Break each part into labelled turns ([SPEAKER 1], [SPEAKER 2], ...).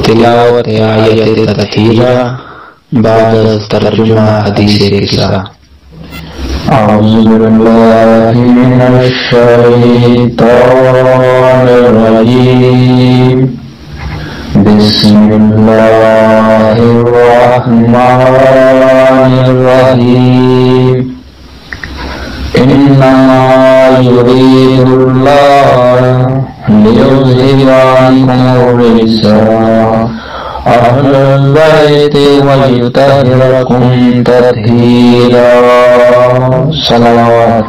[SPEAKER 1] تلاوت آیت تطہیرہ بعد از ترجمہ حدیث قصہ۔
[SPEAKER 2] اعوذ باللہ من الشیطان الرجیم، بسم اللہ الرحمن الرحیم۔ انما یرید اللہ لیذہب عنکم الرجس اہل البیت ویطہرکم تطہیرا۔ صلوات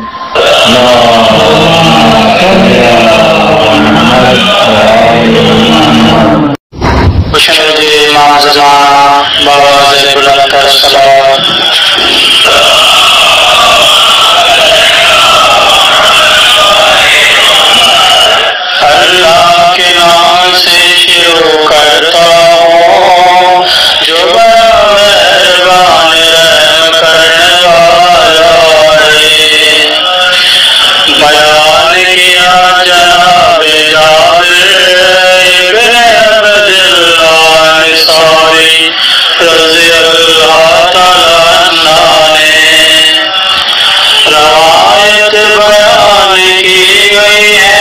[SPEAKER 3] خوشنود امام زمان بابا زیب اللہ کا صلوات۔ اللہ کے نام سے شروع کرتا ہوں جو بڑا مہربان رحم کرنے والا ہے۔ بیان کیا جناب جابر ابن عبداللہ انصاری رضی اللہ تعالیٰ عنہ نے روایت بیان کی گئی ہے۔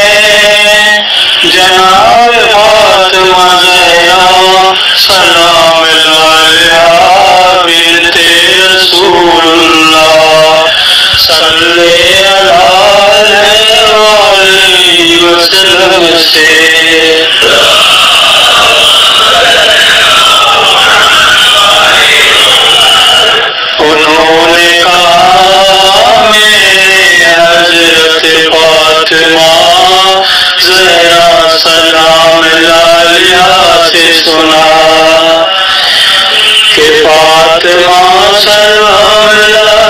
[SPEAKER 3] جناب فاطمہ زہرا سلام علیہا بنت رسول اللہ صلی اللہ علیہ وسلم سے انہوں نے کہا، میرے حضرت فاطمہ زہرا سلام علیہا سے سنا کہ فاطمہ سلام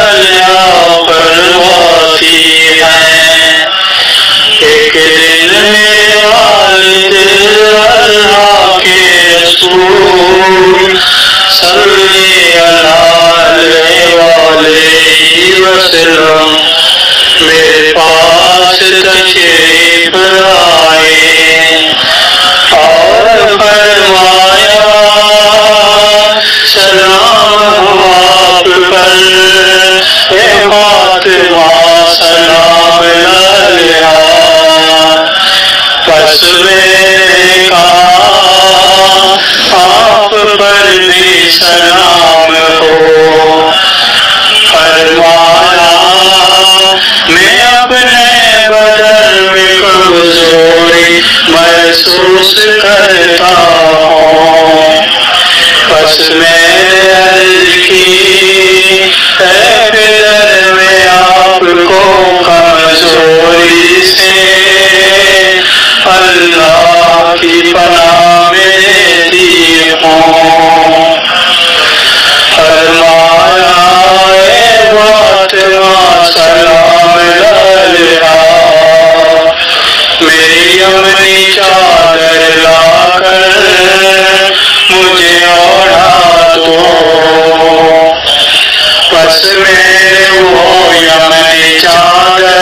[SPEAKER 3] علیہا فرماتی ہیں، ایک دن میرے والد اللہ کے رسول صلی اللہ علیہ وسلم میرے پاس تشریف لائے اور فرمایا، سلام ہو آپ پر اے فاطمہ سلام علیہا۔ پس میں نے کہا، آپ پر بھی سلام ہو۔ فرمایا، میں اپنے بدن میں کمزوری محسوس کرتا ہوں۔ بس میں نے عرض کی، اے پدر میں آپ کو کمزوری سے اللہ کی پناہ میں دیتی ہوں۔ فرمایا، اے فاطمہ سلام علیہا، میری اپنی چادر لا کر مجھے اوڑھا دو۔ بس میں نے وہ یمنی چادر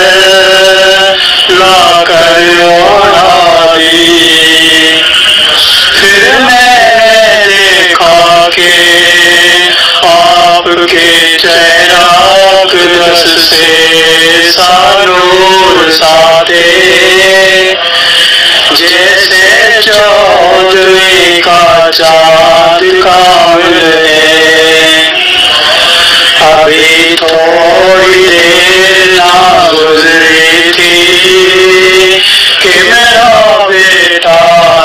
[SPEAKER 3] لا کر اوڑھا دی۔ پھر میں نے دیکھا کہ آپ کے چہرہ اقدس سے نور ساتے جیسے چودھویں کا چاند کامل ہے۔ ابھی تھوڑی دیر نہ گزری تھی کہ میرا بیٹا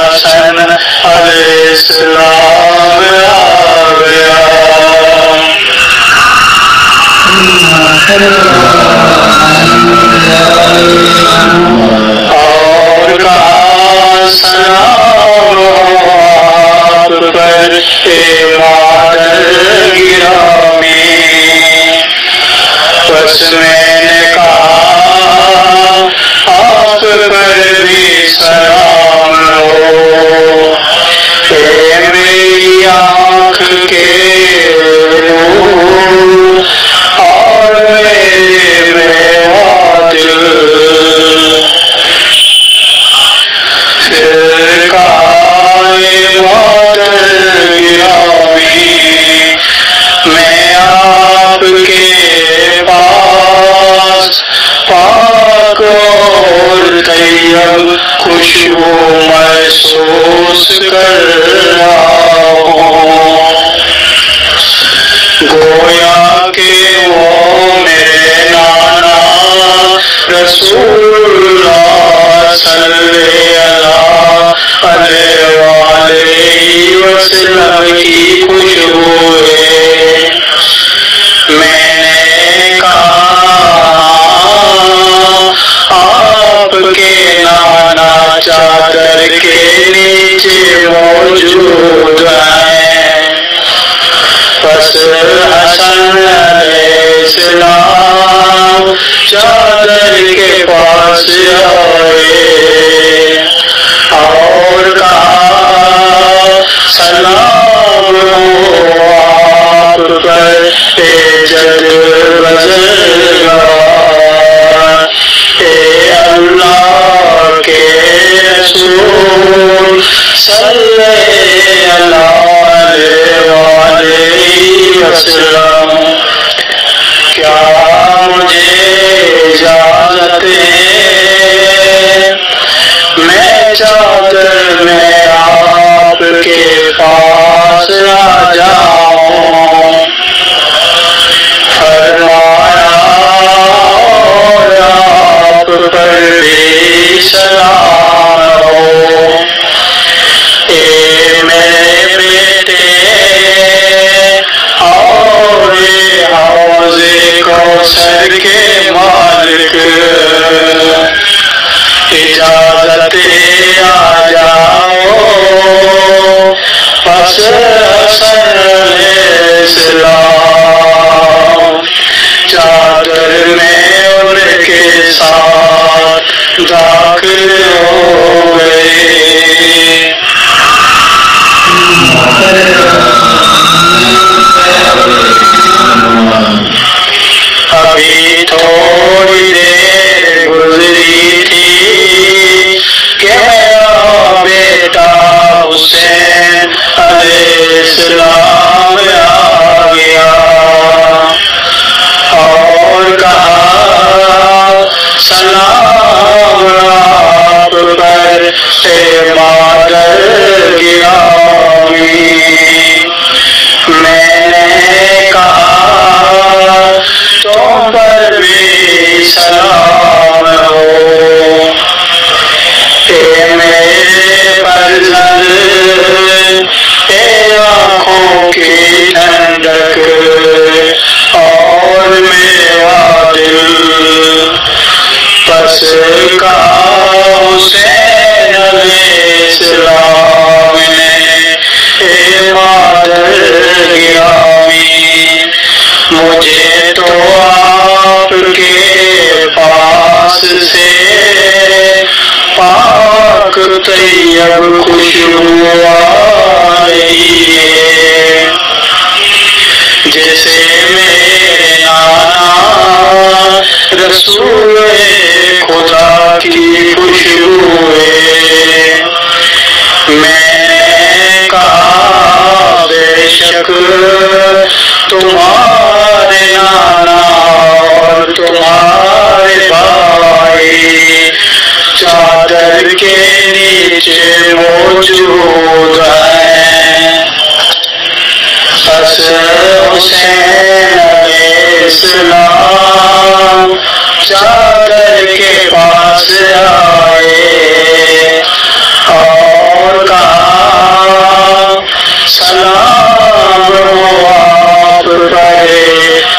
[SPEAKER 3] حسن علیہ السلام آ گیا۔ اور کہا، سلام ہو آپ پر اے مادر گرامی۔ بس میں نے کہا، آپ پر بھی سلام ہو۔ اے میری آنکھ کے نور اور میرے میوہ دل۔ پھر کہا، طیب خوشبو محسوس کر رہا ہوں، گویا کہ وہ میرے نانا رسول اللہ صلی اللہ علیہ وآلہ وسلم کی خوشبو ہے۔ میں نے کہا آپ کے نانا چادر کے نیچے موجود ہیں، پس حسن علیہ السلام چادر کے پاس آئے اور کہا سلام ہو آپ پر اے جد بزرگار، اے اللہ کے رسول صلی اللہ علیہ وسلم، کیا مجھے اجازت ہے میں چادر میں آپ کے پاس آ جاؤں؟ فرمایا اور آپ پر بھی سلام ہو، اے میرے بیٹے اور حوض کوثر کے مالک، اجازت آ جاؤ۔ پس حسن علیہ السلام چادر میں ان کے ساتھ داخل ہو گئے۔ ابھی تھوڑی دیر گزری تھی کہ میرا بیٹا حسین علیہ السلام آ گیا اور کہا سلام آپ پر اے مادر گرامی۔ میں نے کہا تم پر بھی سلام ہو، اے میرے فرزند، اے آنکھوں کی ٹھنڈک اور میرا دل۔ پس کہا حسین علیہ السلام نے، اے مادر گرامی، مجھے تو آپ کے پاس سے پاک طیب خوشبو آ رہی ہے، جیسے میرے نانا رسول خدا کی خوشبو ہے۔ میں نے کہا بے شک تمہارے نانا اور تمہارے بھائی چادر کے نیچے موجود ہیں۔ پس حسین علیہ السلام چادر کے پاس آئے اور کہا سلام ہو آپ پر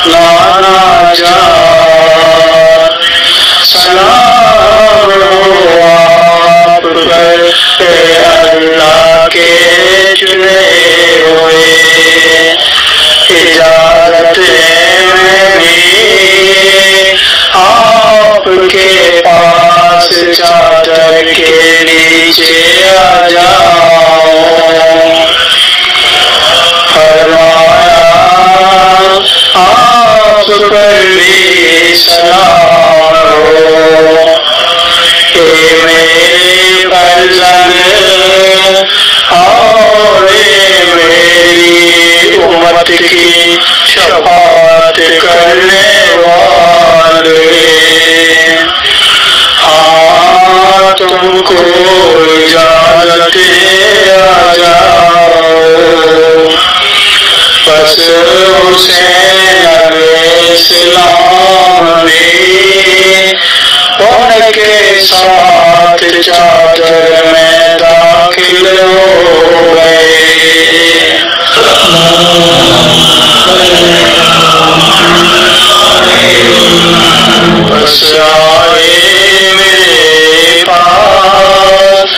[SPEAKER 3] نانا جان، سلام ہو آپ پر اللہ کے چنے ہوئے، اجازت میں بھی آپ کے پاس چادر کے نیچے آ جاؤں۔ فرمایا آپ پر بھی سلام ہو، اے میرے فرزند اور میری امت کی شفاعت کرنے والے، ہاں تم کو اجازت آ جاؤ. بس حسین علیہ السلام نے ان کے ساتھ چادر میں داخل ہو گئے. بس آئے میرے پاس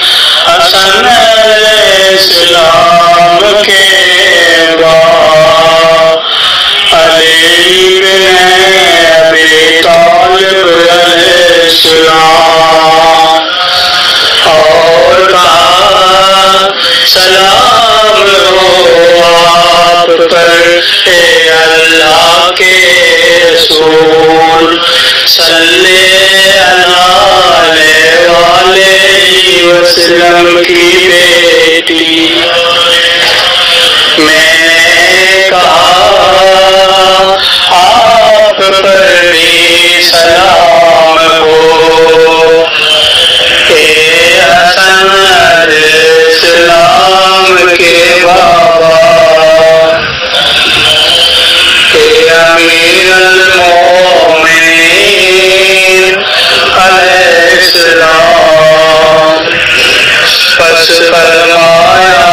[SPEAKER 3] حسن علیہ السلام کے باپ علی بن ابی طالب علیہ السلام اور کہا سلام ہو آپ پر اے اللہ کے رسول صلی اللہ علیہ وسلم کی بیٹی. میں نے کہا آپ پر بھی سلام ہو اے حسن علیہ السلام کے بابا اے امیر المومنین علیہ السلام. پس فرمایا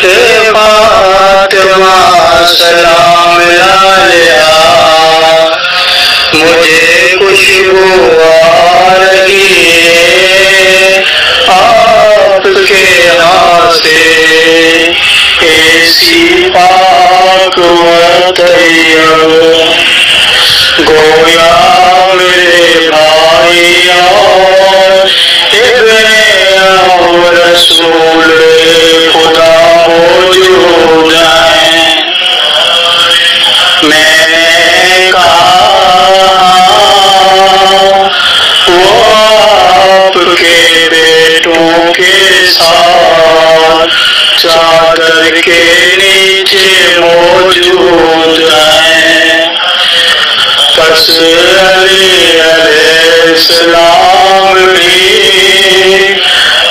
[SPEAKER 3] اے فاطمہ سلام علیہ مجھے خوشبو آ رہی ہے آپ کے ہاتھ سے ایسی پاک و طیب گویا میرے بھائی اور ابن رسول خدا موجود ہیں. میں نے کہا وہ آپ کے بیٹوں کے ساتھ چادر کے نیچے موجود ہیں. پس علی علیہ السلام بھی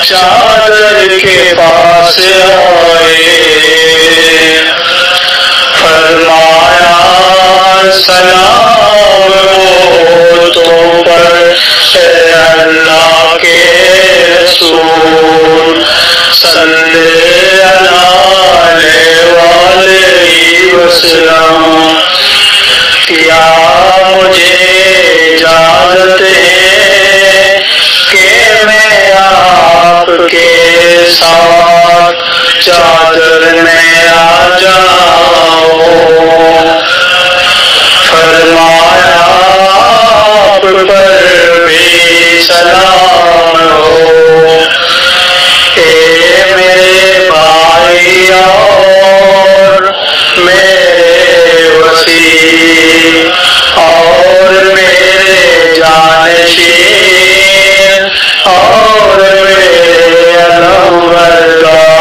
[SPEAKER 3] چادر کے پاس آئے. فرمایا سلام ہو تم پر اے اللہ کے رسول صلی اللہ علیہ وسلم. کیا مجھے اجازت ہے کہ میں آپ کے ساتھ چادر میں آ جاؤں؟ فرمایا آپ پر بھی سلام ہو اے میرے بھائی اور میرے وسیع اور میرے جانشین اور میرے علمبردار.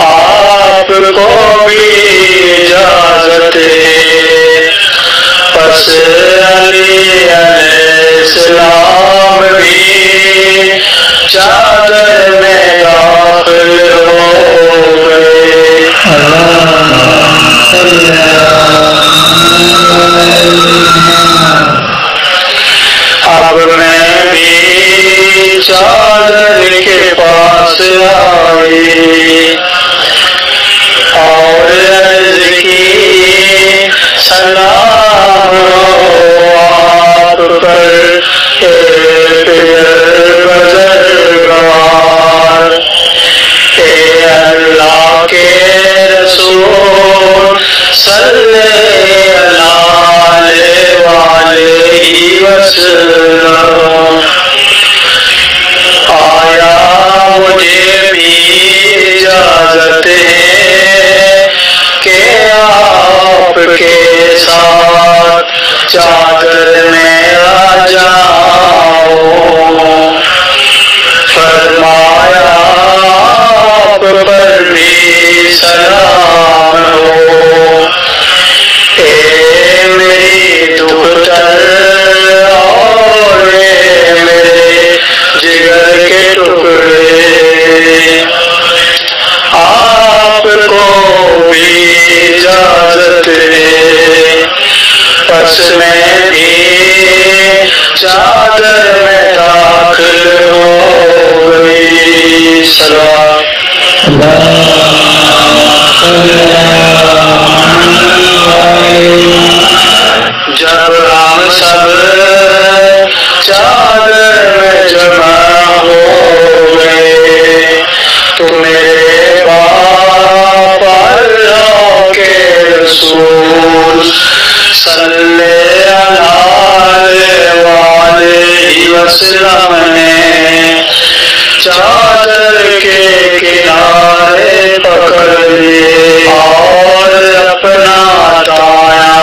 [SPEAKER 3] آپ کو بھی اجازت ہے. پس علی علیہ السلام بھی چادر میں داخل ہو گئے. اب میں بھی چادر کے پاس آئی اور عرض کی سلام ہو آپ پر اے اللہ کے رسول صلی اللہ علیہ وسلم. آیا مجھے بھی اجازت ہے کہ آپ کے ساتھ چادر میں آ جاؤں؟ فرمایا آپ پر بھی سلام ہو اے میری دختر اور میرے چادر میں داخل ہو گئی. سلام جب ہم سب چادر میں جمع ہو گئے تو میرے باپ اللہ کے رسول صلی اللہ علیہ وسلم نے چادر کے کنارے پکڑ لیے اور اپنا دایاں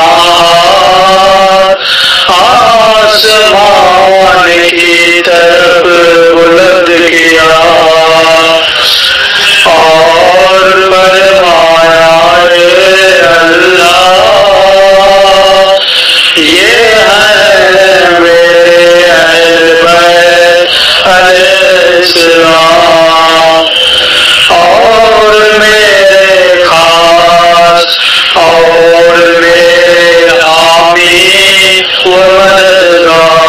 [SPEAKER 3] آسمان کی طرف بلند کیا اور فرمایا اے اللہ یہ ہے میرے اہل بیت علیہ السلام اور میرے خاص اور میرے حامی و مددگار.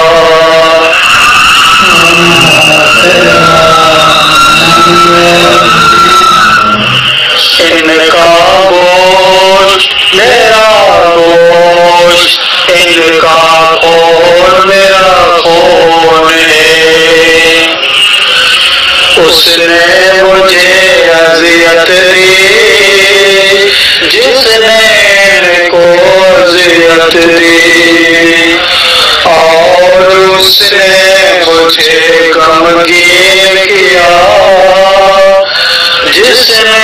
[SPEAKER 3] ان کا گوشت میرا گوشت، ان کا خون میرا خون ہے. اس نے مجھے اذیت دی جس نے ان کو اذیت دی، اور اس نے مجھے غمگین کیا جس نے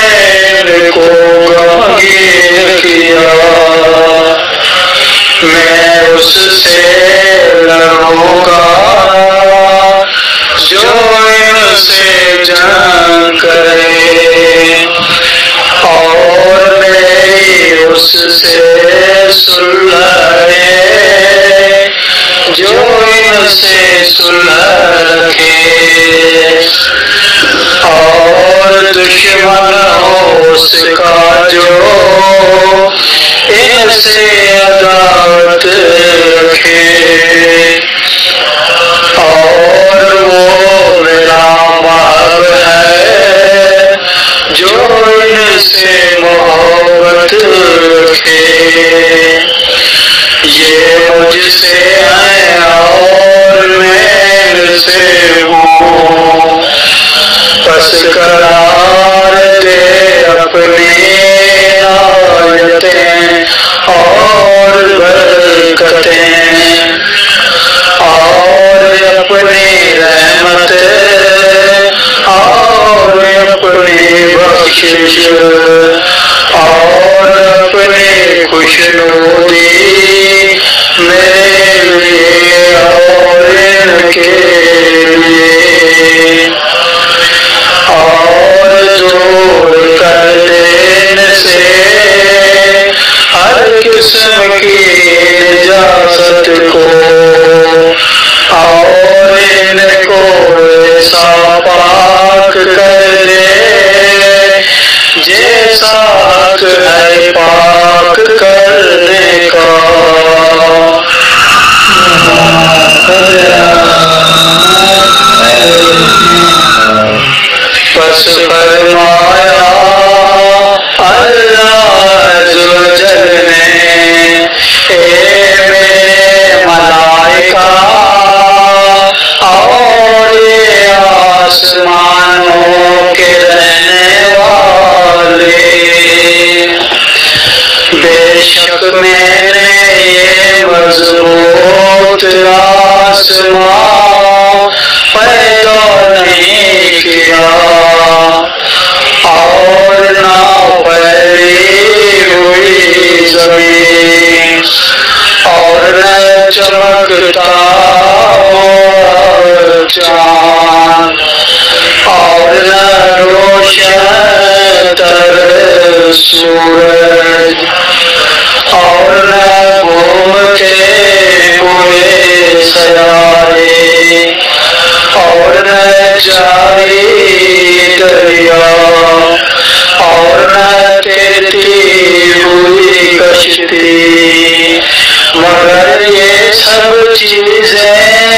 [SPEAKER 3] ان کو غمگین کیا. میں اس سے لڑوں گا جو ان سے جنگ کرے، اور میری اس سے صلح ہے جو ان سے صلح رکھے، اور دشمن ہو اس کا جو ان سے عداوت رکھے، اور وہ میرا محب ہے جو ان سے محبت رکھے. یہ مجھ سے ہیں اور میں ان سے ہوں، پس قرار دے اپنی آیتیں اور برکتیں، اور اپنی رحمت اور اپنی بخشش اور اپنی خوشنودی میرے لیے اور ان کے لیے، اور دور کر دینے سے ہر قسم کی نجاست کو، اور ان کو ایسا پاک کر دے جیسا حق ہے پاک کرنے کا. بس فرمایا اللہ عز و جل نے اے میرے ملائکہ اور یہ آسمانوں کے رہنے والے، بے شک میں نے یہ مضبوط آسمان پیدا نہیں کیا اور نہ پھیلی ہوئی زمین، اور نہ چمکتا ہوا چاند، اور نہ روشن تر سورج، اور نہ گھومتے ہوئے سیارے، اور نہ جاری دریا، اور نہ تیرتی ہوئی کشتی، مگر یہ سب چیزیں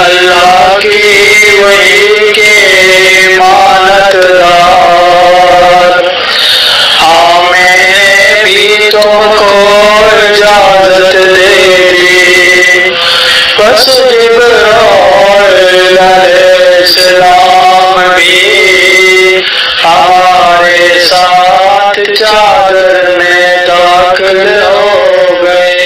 [SPEAKER 3] اللہ کی وحی کے مانت دار، ہاں میں نے بھی تم کو اجازت دے دی، بس جبرائیل علیہ السلام بھی ہمارے ساتھ چادر میں داخل ہو گئے۔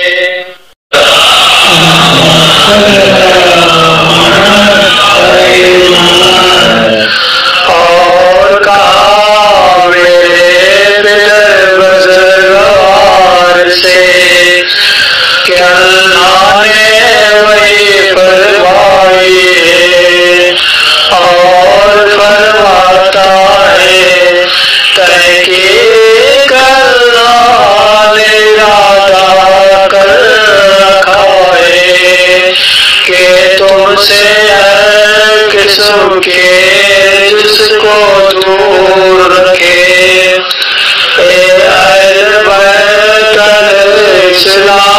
[SPEAKER 3] اور کہا میرے پدر بزرگوار سے کہ اللہ نے وہی فرمائی ہے اور فرماتا ہے، تحقیق اللہ نے ارادہ کر رکھا ہے کہ تم سے ہر قسم کے جس کو دور رکھے، اے اہل بیت الاسلام،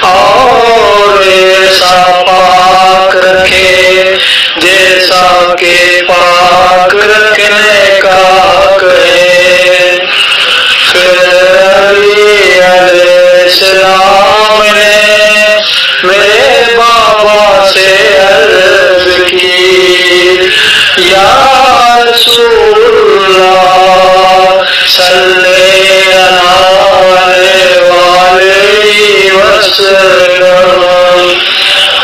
[SPEAKER 3] اور ایسا پاک رکھے جیسا کہ پاک رکھنے کا حق ہے۔ پھر علی علیہ السلام نے میرے بابا سے عرض کی، یا رسول اللہ صلی اللہ علیہ وآلہ وسلم،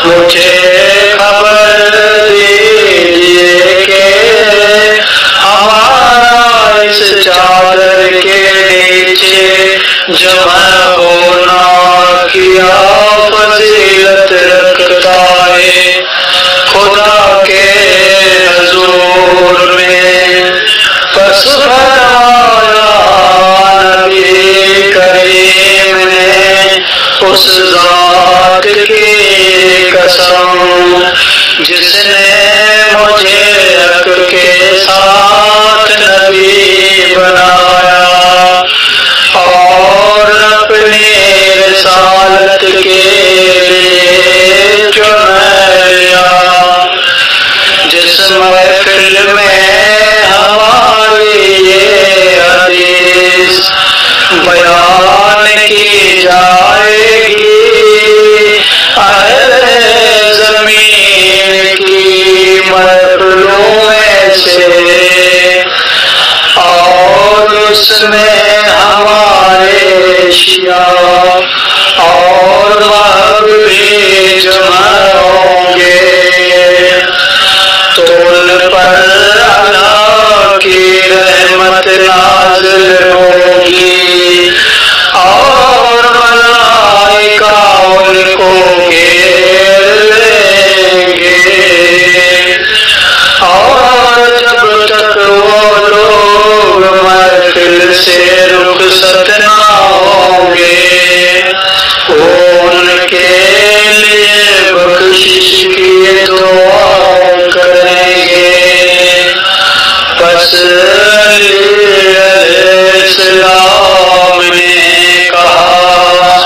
[SPEAKER 3] مجھے خبر دیجیے کہ ہمارا اس چادر کے نیچے جمع ہونا کیا فضیلت رکھتا ہے خدا کے حضور میں۔ پس فرمایا نبی کریم نے، اس ذات کی قسم جس نے مجھے حق کے ساتھ نبی بنایا اور اپنی رسالت کے لیے چن لیا، جس محفل میں ہماری یہ حدیث بیان کی جائے گی، اہل زمین کی محفلوں میں سے، اور اس میں ہمارے شیعہ اور مذہب بھی جمع ہوں گے، تو ان پر اللہ کی رحمت نازل ہوگی اور ملائکہ ان کو گھیر لیں گے، اور جب تک وہ لوگ محفل سے رخصت نہ ہوں گے، وہ ان کے لیے بخشش کی دعا کریں گے۔ پس علی علیہ السلام نے کہا،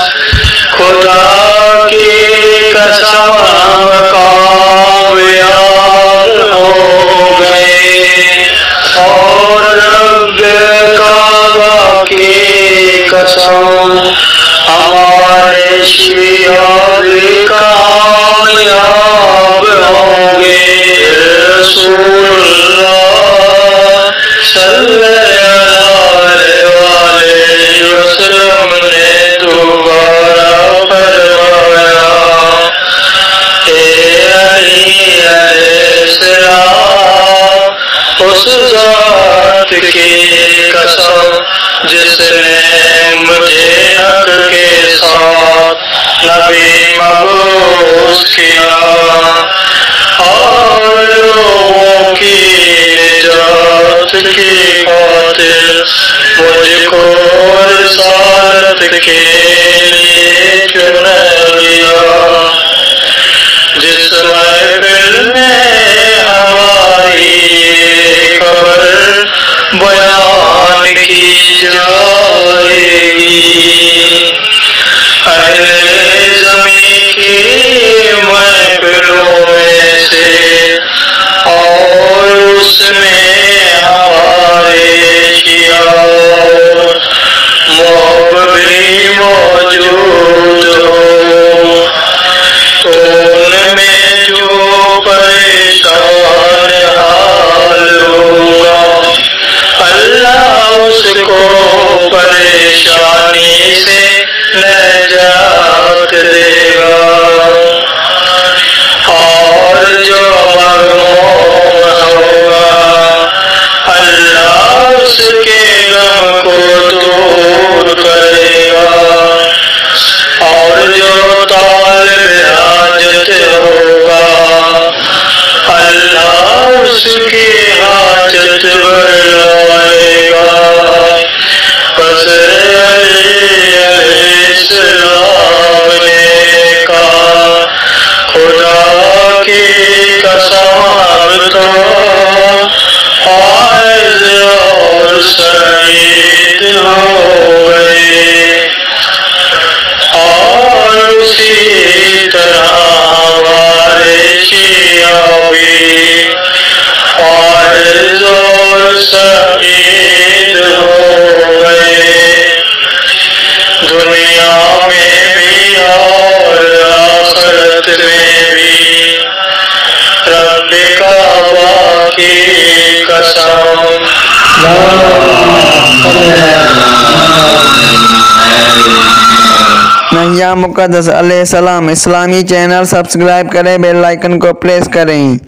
[SPEAKER 3] خدا کی قسم ہم کامیاب ہو گئے، اور رب کعبہ کی قسم ہمارے شیعہ بھی کامیاب ہوں گے۔ رسول اللہ صلی اللہ علیہ وسلم نے دوبارہ فرمایا، اے علی علیہ السلام، اس ذات کی قسم جس نے مجھے حق کے ساتھ نبی مبعوث کیا اور لوگوں کی نجات کی خاطر مجھ کو رسالت کے لیے چن لیا، جس محفل میں ہماری خبر بیان کی جائے گی، اہل زمین کی محفل شہید ہو گئے اور اسی طرح ہمارے شیعہ بھی فائز اور سعید ہو گئے دنیا میں بھی اور آخرت میں بھی رب کعبہ کی قسم
[SPEAKER 4] نہیا مقدس علیہ السلام اسلامی چینل سبسکرائب کریں، بیل آئیکن کو پریس کریں۔